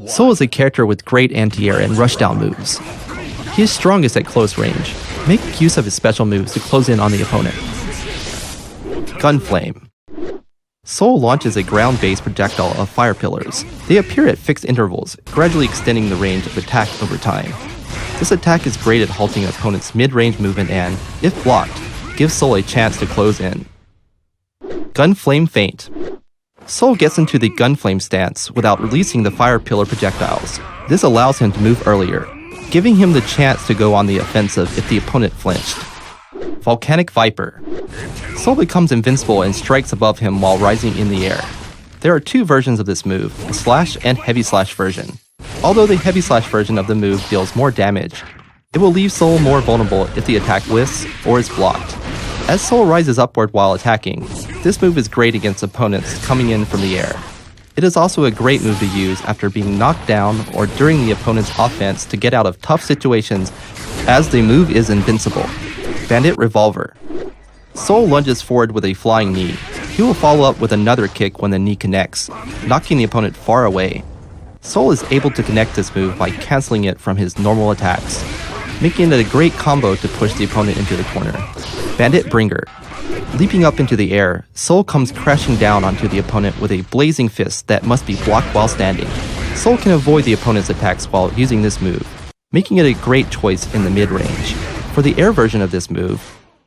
Sol is a character with great anti-air and rushdown moves. He is strongest at close range. Make use of his special moves to close in on the opponent. Gunflame. Sol launches a ground-based projectile of fire pillars. They appear at fixed intervals, gradually extending the range of attack over time. This attack is great at halting an opponent's mid-range movement and, if blocked, gives Sol a chance to close in. Gunflame Feint. Sol gets into the Gunflame stance without releasing the fire pillar projectiles. This allows him to move earlier, giving him the chance to go on the offensive if the opponent flinched. Volcanic Viper. Sol becomes invincible and strikes above him while rising in the air. There are two versions of this move, a slash and heavy slash version. Although the heavy slash version of the move deals more damage, it will leave Sol more vulnerable if the attack whiffs or is blocked. As Sol rises upward while attacking, this move is great against opponents coming in from the air. It is also a great move to use after being knocked down or during the opponent's offense to get out of tough situations, as the move is invincible. Bandit Revolver. Sol lunges forward with a flying knee. He will follow up with another kick when the knee connects, knocking the opponent far away. Sol is able to connect this move by cancelling it from his normal attacks, making it a great combo to push the opponent into the corner. Bandit Bringer. Leaping up into the air, Sol comes crashing down onto the opponent with a blazing fist that must be blocked while standing. Sol can avoid the opponent's attacks while using this move, making it a great choice in the mid-range. For the air version of this move,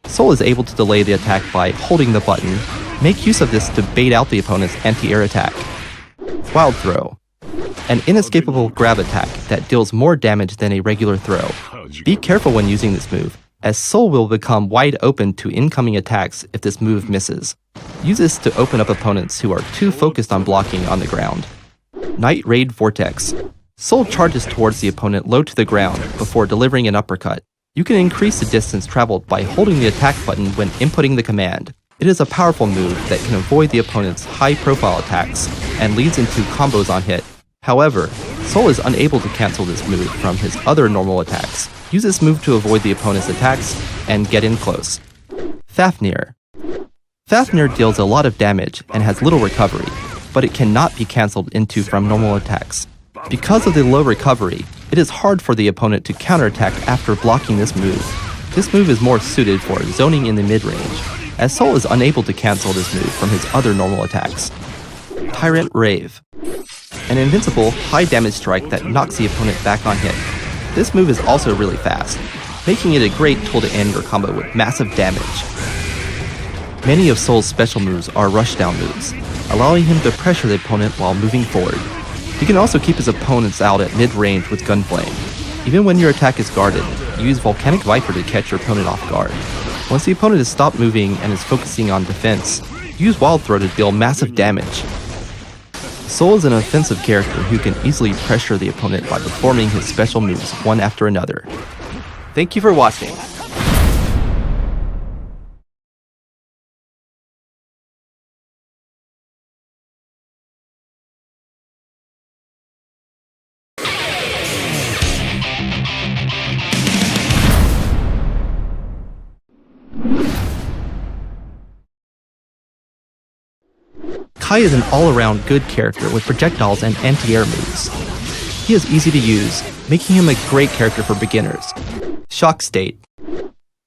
Sol is able to delay the attack by holding the button. Make use of this to bait out the opponent's anti-air attack. Wild Throw. An inescapable grab attack that deals more damage than a regular throw. Be careful when using this move, as Sol will become wide open to incoming attacks if this move misses. Use this to open up opponents who are too focused on blocking on the ground. Night Raid Vortex. Sol charges towards the opponent low to the ground before delivering an uppercut. You can increase the distance traveled by holding the attack button when inputting the command. It is a powerful move that can avoid the opponent's high-profile attacks and leads into combos on hit. However, Sol is unable to cancel this move from his other normal attacks. Use this move to avoid the opponent's attacks and get in close. Fafnir. Fafnir deals a lot of damage and has little recovery, but it cannot be cancelled into from normal attacks. Because of the low recovery, it is hard for the opponent to counterattack after blocking this move. This move is more suited for zoning in the mid-range, as Sol is unable to cancel this move from his other normal attacks. Tyrant Rave. An invincible, high-damage strike that knocks the opponent back on hit. This move is also really fast, making it a great tool to end your combo with massive damage. Many of Sol's special moves are rushdown moves, allowing him to pressure the opponent while moving forward. He can also keep his opponents out at mid-range with Gunflame. Even when your attack is guarded, use Volcanic Viper to catch your opponent off guard. Once the opponent has stopped moving and is focusing on defense, use Wild Throw to deal massive damage. Sol is an offensive character who can easily pressure the opponent by performing his special moves one after another. Thank you for watching. Kai is an all-around good character with projectiles and anti-air moves. He is easy to use, making him a great character for beginners. Shock State.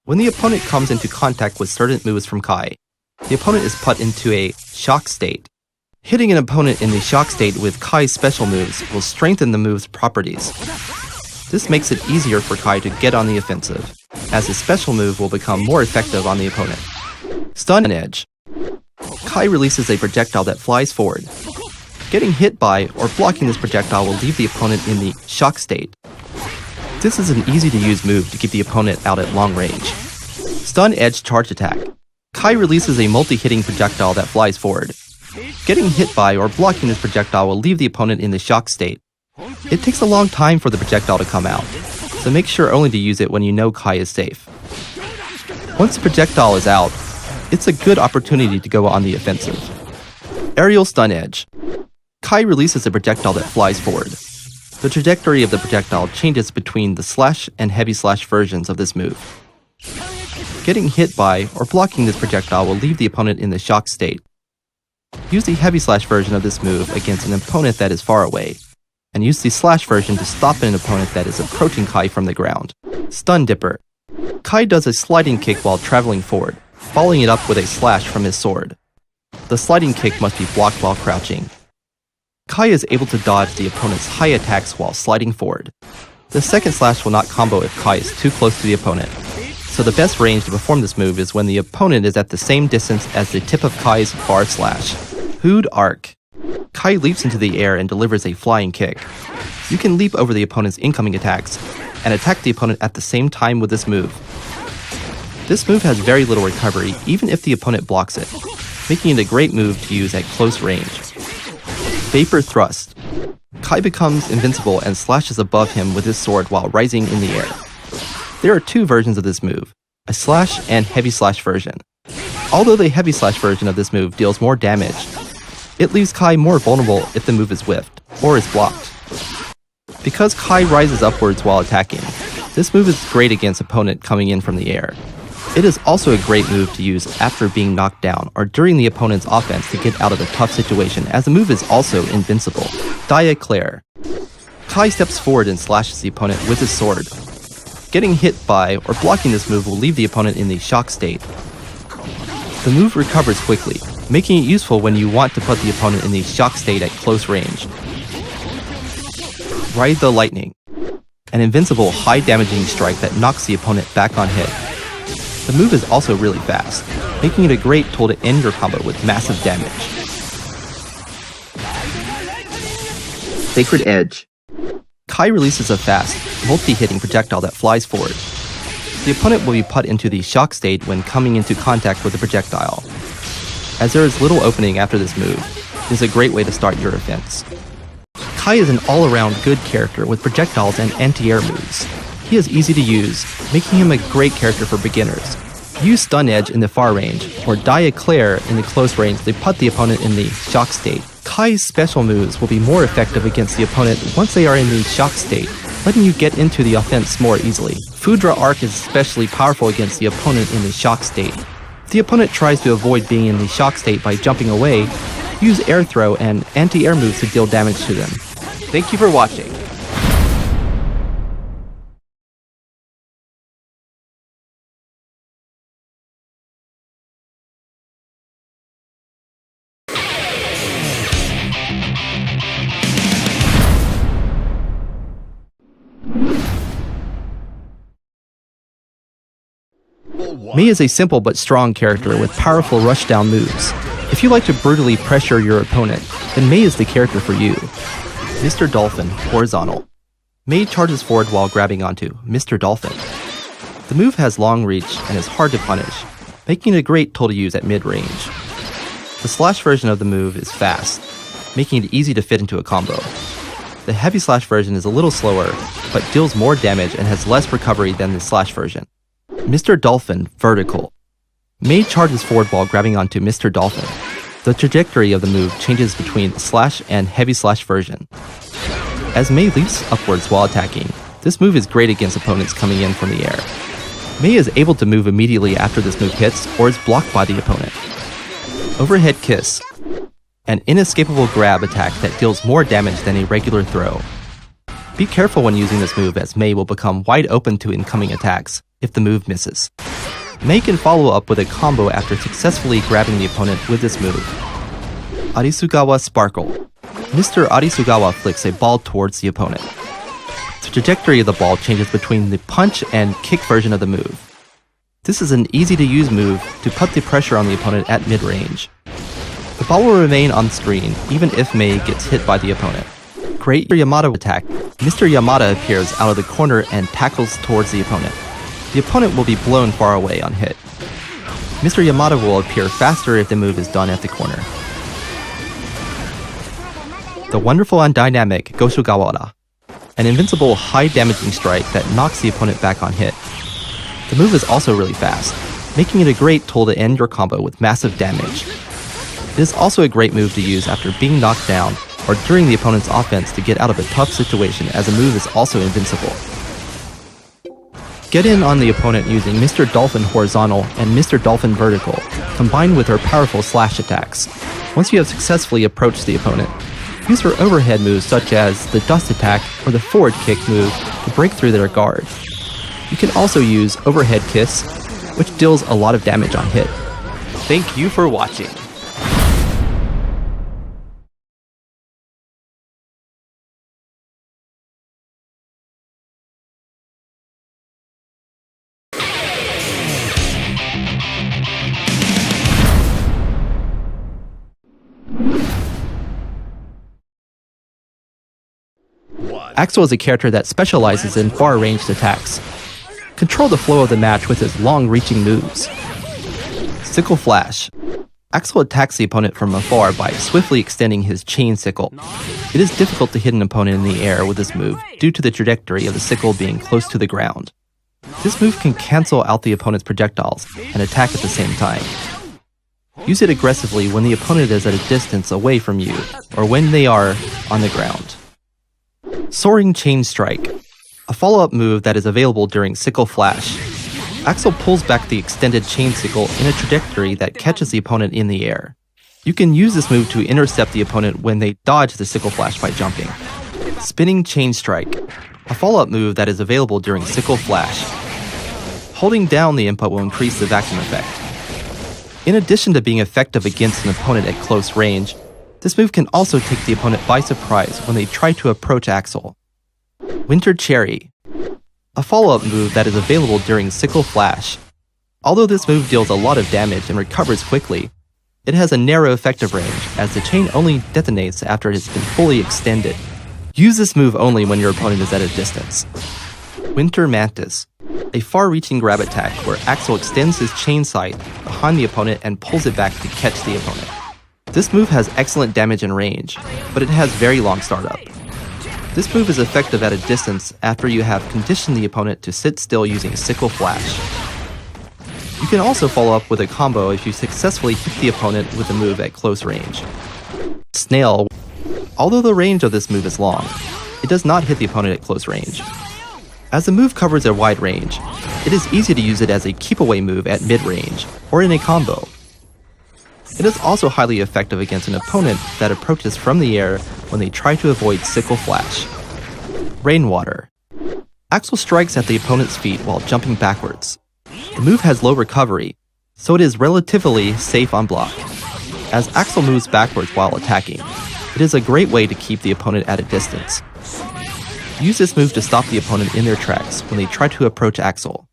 When the opponent comes into contact with certain moves from Kai, the opponent is put into a shock state. Hitting an opponent in the shock state with Kai's special moves will strengthen the move's properties. This makes it easier for Kai to get on the offensive, as his special move will become more effective on the opponent. Stun Edge. Kai releases a projectile that flies forward. Getting hit by or blocking this projectile will leave the opponent in the shock state. This is an easy to use move to keep the opponent out at long range. Stun Edge Charge Attack. Kai releases a multi-hitting projectile that flies forward. Getting hit by or blocking this projectile will leave the opponent in the shock state. It takes a long time for the projectile to come out, so make sure only to use it when you know Kai is safe. Once the projectile is out, it's a good opportunity to go on the offensive. Aerial Stun Edge. Kai releases a projectile that flies forward. The trajectory of the projectile changes between the slash and heavy slash versions of this move. Getting hit by or blocking this projectile will leave the opponent in the shock state. Use the heavy slash version of this move against an opponent that is far away. and use the slash version to stop an opponent that is approaching Kai from the ground. Stun Dipper. Kai does a sliding kick while traveling forward, following it up with a slash from his sword. The sliding kick must be blocked while crouching. Kai is able to dodge the opponent's high attacks while sliding forward. The second slash will not combo if Kai is too close to the opponent, so the best range to perform this move is when the opponent is at the same distance as the tip of Kai's bar slash. Hood Arc. Kai leaps into the air and delivers a flying kick. You can leap over the opponent's incoming attacks and attack the opponent at the same time with this move. This move has very little recovery even if the opponent blocks it, making it a great move to use at close range. Vapor Thrust. Kai becomes invincible and slashes above him with his sword while rising in the air. There are two versions of this move, a slash and heavy slash version. Although the heavy slash version of this move deals more damage, it leaves Kai more vulnerable if the move is whiffed, or is blocked. Because Kai rises upwards while attacking, this move is great against opponent coming in from the air. It is also a great move to use after being knocked down or during the opponent's offense to get out of a tough situation, as the move is also invincible. Diaclare. Kai steps forward and slashes the opponent with his sword. Getting hit by or blocking this move will leave the opponent in the shock state. The move recovers quickly, making it useful when you want to put the opponent in the shock state at close range. Ride the Lightning. An invincible high damaging strike that knocks the opponent back on hit. The move is also really fast, making it a great tool to end your combo with massive damage. Sacred Edge. Kai releases a fast, multi-hitting projectile that flies forward. The opponent will be put into the shock state when coming into contact with the projectile. As there is little opening after this move, it is a great way to start your offense. Kai is an all-around good character with projectiles and anti-air moves. He is easy to use, making him a great character for beginners. Use Stun Edge in the far range, or Diaclare in the close range to put the opponent in the shock state. Kai's special moves will be more effective against the opponent once they are in the shock state, letting you get into the offense more easily. Foudre Arc is especially powerful against the opponent in the shock state. If the opponent tries to avoid being in the shock state by jumping away, use Air Throw and anti-air moves to deal damage to them. Thank you for watching. Mei is a simple but strong character with powerful rushdown moves. If you like to brutally pressure your opponent, then Mei is the character for you. Mr. Dolphin, horizontal. Mei charges forward while grabbing onto Mr. Dolphin. The move has long reach and is hard to punish, making it a great tool to use at mid-range. The slash version of the move is fast, making it easy to fit into a combo. The heavy slash version is a little slower, but deals more damage and has less recovery than the slash version. Mr. Dolphin, vertical. Mei charges forward while grabbing onto Mr. Dolphin. The trajectory of the move changes between the slash and heavy slash version. As Mei leaps upwards while attacking, this move is great against opponents coming in from the air. Mei is able to move immediately after this move hits or is blocked by the opponent. Overhead Kiss. An inescapable grab attack that deals more damage than a regular throw. Be careful when using this move, as Mei will become wide open to incoming attacks if the move misses. Mei can follow up with a combo after successfully grabbing the opponent with this move. Arisugawa Sparkle. Mr. Arisugawa flicks a ball towards the opponent. The trajectory of the ball changes between the punch and kick version of the move. This is an easy to use move to put the pressure on the opponent at mid-range. The ball will remain on screen even if Mei gets hit by the opponent. Great Yamada attack. Mr. Yamada appears out of the corner and tackles towards the opponent. The opponent will be blown far away on hit. Mr. Yamada will appear faster if the move is done at the corner. The wonderful and dynamic Goshugawara. An invincible high damaging strike that knocks the opponent back on hit. The move is also really fast, making it a great tool to end your combo with massive damage. It is also a great move to use after being knocked down or during the opponent's offense to get out of a tough situation, as the move is also invincible. Get in on the opponent using Mr. Dolphin horizontal and Mr. Dolphin vertical, combined with her powerful slash attacks. Once you have successfully approached the opponent, Use for overhead moves such as the dust attack or the forward kick move to break through their guard. You can also use overhead kiss, which deals a lot of damage on hit. Thank you for watching. Axl is a character that specializes in far-ranged attacks. Control the flow of the match with his long-reaching moves. Sickle Flash. Axl attacks the opponent from afar by swiftly extending his chain sickle. It is difficult to hit an opponent in the air with this move due to the trajectory of the sickle being close to the ground. This move can cancel out the opponent's projectiles and attack at the same time. Use it aggressively when the opponent is at a distance away from you or when they are on the ground. Soaring Chain Strike, a follow-up move that is available during Sickle Flash. Axl pulls back the extended chain sickle in a trajectory that catches the opponent in the air. You can use this move to intercept the opponent when they dodge the Sickle Flash by jumping. Spinning Chain Strike, a follow-up move that is available during Sickle Flash. Holding down the input will increase the vacuum effect. In addition to being effective against an opponent at close range, this move can also take the opponent by surprise when they try to approach Axl. Winter Cherry, a follow-up move that is available during Sickle Flash. Although this move deals a lot of damage and recovers quickly, it has a narrow effective range as the chain only detonates after it has been fully extended. Use this move only when your opponent is at a distance. Winter Mantis, a far-reaching grab attack where Axl extends his chain sight behind the opponent and pulls it back to catch the opponent. This move has excellent damage and range, but it has very long startup. This move is effective at a distance after you have conditioned the opponent to sit still using Sickle Flash. You can also follow up with a combo if you successfully hit the opponent with the move at close range. Snail. Although the range of this move is long, it does not hit the opponent at close range. As the move covers a wide range, it is easy to use it as a keep-away move at mid-range or in a combo. It is also highly effective against an opponent that approaches from the air when they try to avoid Sickle Flash. Rainwater. Axl strikes at the opponent's feet while jumping backwards. The move has low recovery, so it is relatively safe on block. As Axl moves backwards while attacking, it is a great way to keep the opponent at a distance. Use this move to stop the opponent in their tracks when they try to approach Axl.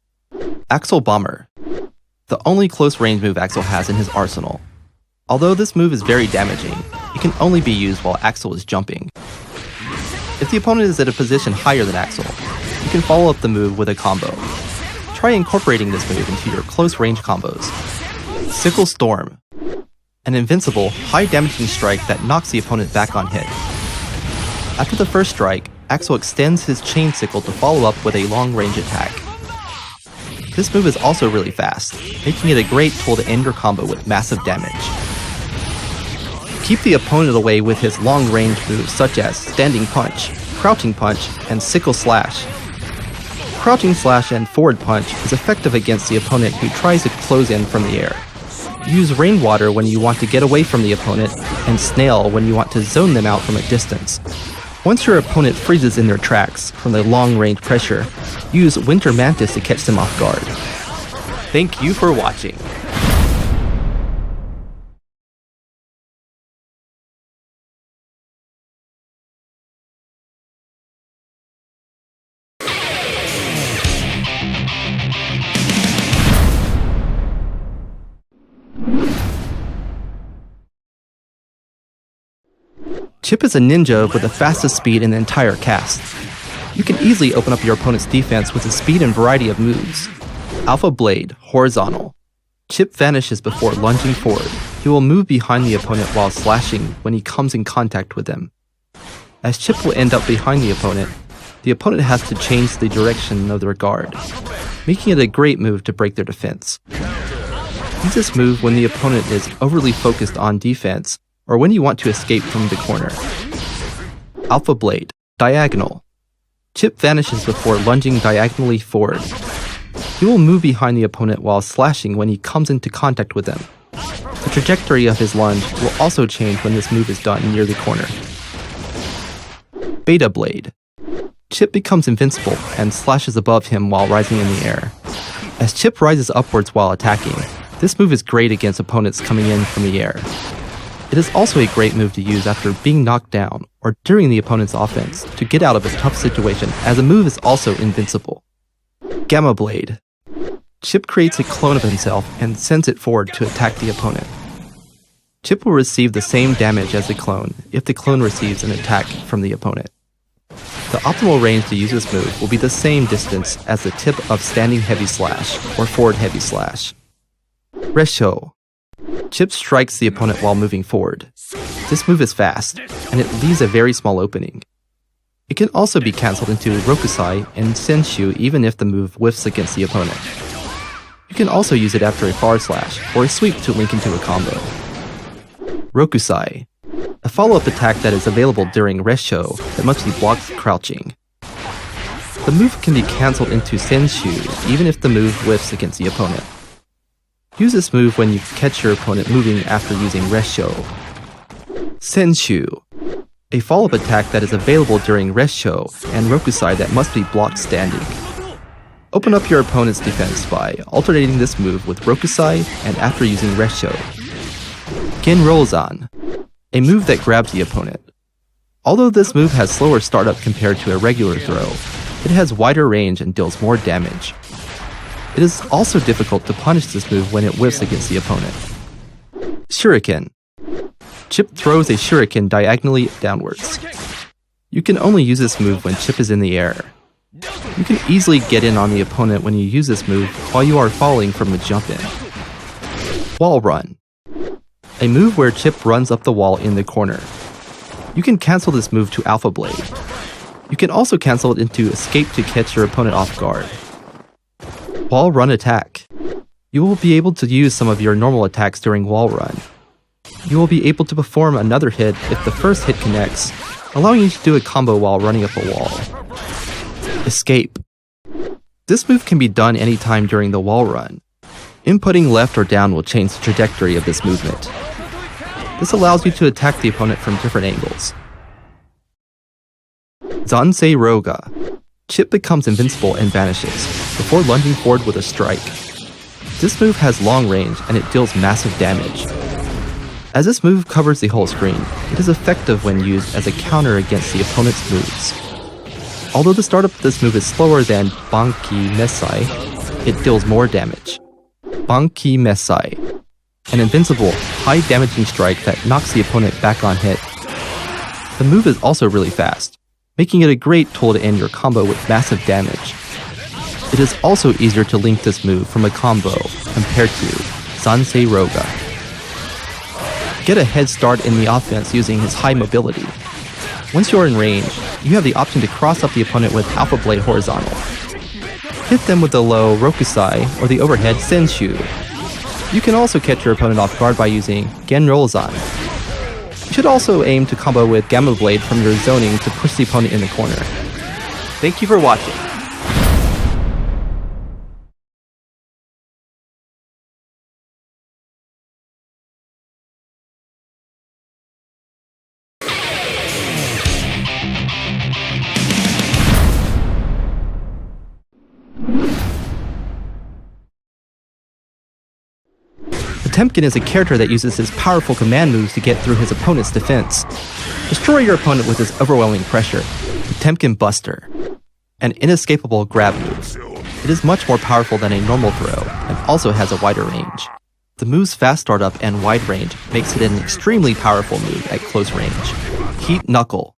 Axl Bomber. The only close range move Axl has in his arsenal. Although this move is very damaging, it can only be used while Axl is jumping. If the opponent is at a position higher than Axl, you can follow up the move with a combo. Try incorporating this move into your close range combos. Sickle Storm. An invincible, high damaging strike that knocks the opponent back on hit. After the first strike, Axl extends his chain sickle to follow up with a long range attack. This move is also really fast, making it a great tool to end your combo with massive damage. Keep the opponent away with his long-range moves such as Standing Punch, Crouching Punch, and Sickle Slash. Crouching Slash and Forward Punch is effective against the opponent who tries to close in from the air. Use Rainwater when you want to get away from the opponent, and Snail when you want to zone them out from a distance. Once your opponent freezes in their tracks from the long-range pressure, use Winter Mantis to catch them off guard. Thank you for watching. Chipp is a ninja with the fastest speed in the entire cast. You can easily open up your opponent's defense with the speed and variety of moves. Alpha Blade, Horizontal. Chipp vanishes before lunging forward. He will move behind the opponent while slashing when he comes in contact with them. As Chipp will end up behind the opponent has to change the direction of their guard, making it a great move to break their defense. Use this move when the opponent is overly focused on defense or when you want to escape from the corner. Alpha Blade, Diagonal. Chipp vanishes before lunging diagonally forward. He will move behind the opponent while slashing when he comes into contact with them. The trajectory of his lunge will also change when this move is done near the corner. Beta Blade. Chipp becomes invincible and slashes above him while rising in the air. As Chipp rises upwards while attacking, this move is great against opponents coming in from the air. It is also a great move to use after being knocked down or during the opponent's offense to get out of a tough situation, as the move is also invincible. Gamma Blade. Chipp creates a clone of himself and sends it forward to attack the opponent. Chipp will receive the same damage as the clone if the clone receives an attack from the opponent. The optimal range to use this move will be the same distance as the tip of standing heavy slash or forward heavy slash. Resho. Chipp strikes the opponent while moving forward. This move is fast, and it leaves a very small opening. It can also be cancelled into Rokusai and Senshu even if the move whiffs against the opponent. You can also use it after a far slash or a sweep to link into a combo. Rokusai. A follow-up attack that is available during Resho that must be blocked crouching. The move can be cancelled into Senshu even if the move whiffs against the opponent. Use this move when you catch your opponent moving after using Resho. Senshu. A follow-up attack that is available during Resho and Rokusai that must be blocked standing. Open up your opponent's defense by alternating this move with Rokusai and after using Resho. Genrolzan. A move that grabs the opponent. Although this move has slower startup compared to a regular throw, it has wider range and deals more damage. It is also difficult to punish this move when it whiffs against the opponent. Shuriken. Chipp throws a shuriken diagonally downwards. You can only use this move when Chipp is in the air. You can easily get in on the opponent when you use this move while you are falling from the jump in. Wall Run. A move where Chipp runs up the wall in the corner. You can cancel this move to Alpha Blade. You can also cancel it into Escape to catch your opponent off guard. Wall Run Attack. You will be able to use some of your normal attacks during Wall Run. You will be able to perform another hit if the first hit connects, allowing you to do a combo while running up a wall. Escape. This move can be done anytime during the wall run. Inputting left or down will change the trajectory of this movement. This allows you to attack the opponent from different angles. Zansei Roga. Chipp becomes invincible and vanishes, before lunging forward with a strike. This move has long range and it deals massive damage. As this move covers the whole screen, it is effective when used as a counter against the opponent's moves. Although the startup of this move is slower than Banki Messai, it deals more damage. Banki Messai. An invincible, high-damaging strike that knocks the opponent back on hit. The move is also really fast, making it a great tool to end your combo with massive damage. It is also easier to link this move from a combo compared to Zansei Roga. Get a head start in the offense using his high mobility. Once you're in range, you have the option to cross up the opponent with Alpha Blade horizontal. Hit them with the low Rokusai or the overhead Senshu. You can also catch your opponent off guard by using Genrolzan. You should also aim to combo with Gamma Blade from your zoning to push the opponent in the corner. Thank you for watching. Potemkin is a character that uses his powerful command moves to get through his opponent's defense. Destroy your opponent with his overwhelming pressure. Potemkin Buster. An inescapable grab move. It is much more powerful than a normal throw, and also has a wider range. The move's fast startup and wide range makes it an extremely powerful move at close range. Heat Knuckle.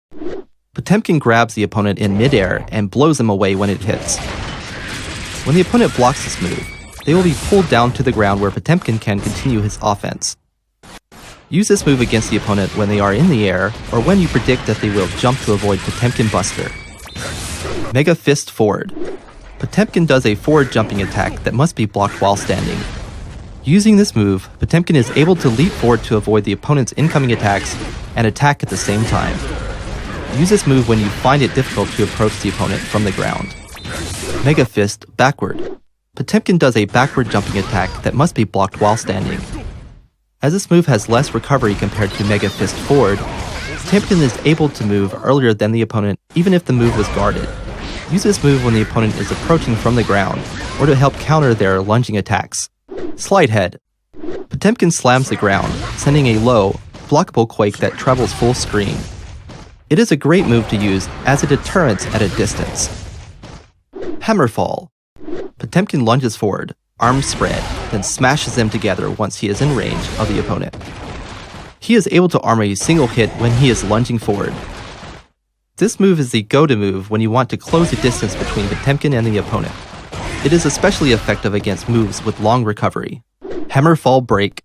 Potemkin grabs the opponent in midair and blows them away when it hits. When the opponent blocks this move, they will be pulled down to the ground where Potemkin can continue his offense. Use this move against the opponent when they are in the air, or when you predict that they will jump to avoid Potemkin Buster. Mega Fist Forward. Potemkin does a forward jumping attack that must be blocked while standing. Using this move, Potemkin is able to leap forward to avoid the opponent's incoming attacks and attack at the same time. Use this move when you find it difficult to approach the opponent from the ground. Mega Fist Backward. Potemkin does a backward jumping attack that must be blocked while standing. As this move has less recovery compared to Mega Fist Forward, Potemkin is able to move earlier than the opponent even if the move was guarded. Use this move when the opponent is approaching from the ground, or to help counter their lunging attacks. Slide head. Potemkin slams the ground, sending a low, blockable quake that travels full screen. It is a great move to use as a deterrent at a distance. Hammerfall. Potemkin lunges forward, arms spread, then smashes them together once he is in range of the opponent. He is able to arm a single hit when he is lunging forward. This move is the go-to move when you want to close the distance between Potemkin and the opponent. It is especially effective against moves with long recovery. Hammerfall break.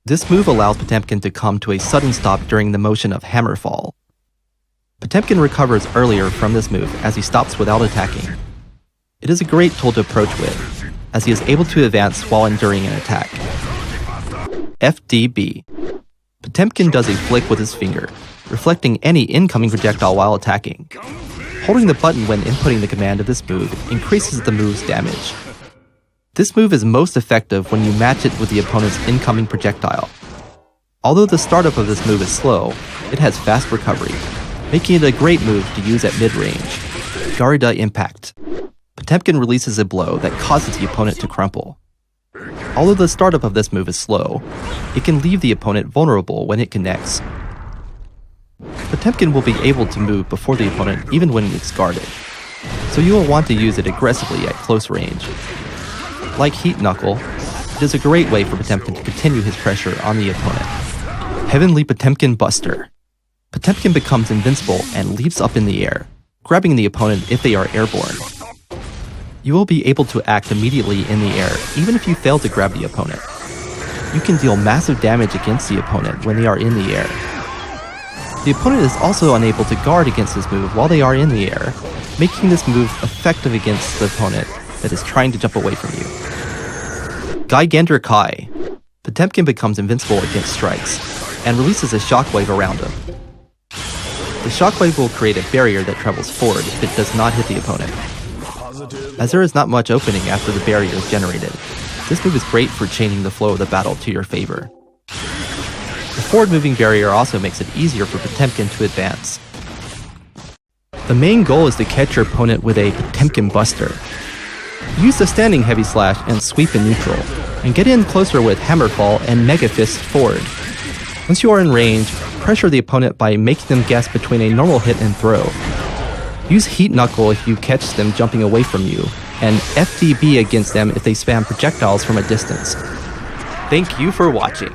This move allows Potemkin to come to a sudden stop during the motion of Hammerfall. Potemkin recovers earlier from this move as he stops without attacking. It is a great tool to approach with, as he is able to advance while enduring an attack. FDB. Potemkin does a flick with his finger, reflecting any incoming projectile while attacking. Holding the button when inputting the command of this move increases the move's damage. This move is most effective when you match it with the opponent's incoming projectile. Although the startup of this move is slow, it has fast recovery, making it a great move to use at mid-range. Garida Impact. Potemkin releases a blow that causes the opponent to crumple. Although the startup of this move is slow, it can leave the opponent vulnerable when it connects. Potemkin will be able to move before the opponent even when it's guarded, so you will want to use it aggressively at close range. Like Heat Knuckle, it is a great way for Potemkin to continue his pressure on the opponent. Heavenly Potemkin Buster. Potemkin becomes invincible and leaps up in the air, grabbing the opponent if they are airborne. You will be able to act immediately in the air even if you fail to grab the opponent. You can deal massive damage against the opponent when they are in the air. The opponent is also unable to guard against this move while they are in the air, making this move effective against the opponent that is trying to jump away from you. Gigantor Kai. Potemkin becomes invincible against strikes, and releases a shockwave around him. The shockwave will create a barrier that travels forward if it does not hit the opponent. As there is not much opening after the barrier is generated, this move is great for changing the flow of the battle to your favor. The forward-moving barrier also makes it easier for Potemkin to advance. The main goal is to catch your opponent with a Potemkin Buster. Use the standing heavy slash and sweep in neutral, and get in closer with Hammerfall and Mega Fist forward. Once you are in range, pressure the opponent by making them guess between a normal hit and throw. Use Heat Knuckle if you catch them jumping away from you, and FDB against them if they spam projectiles from a distance. Thank you for watching.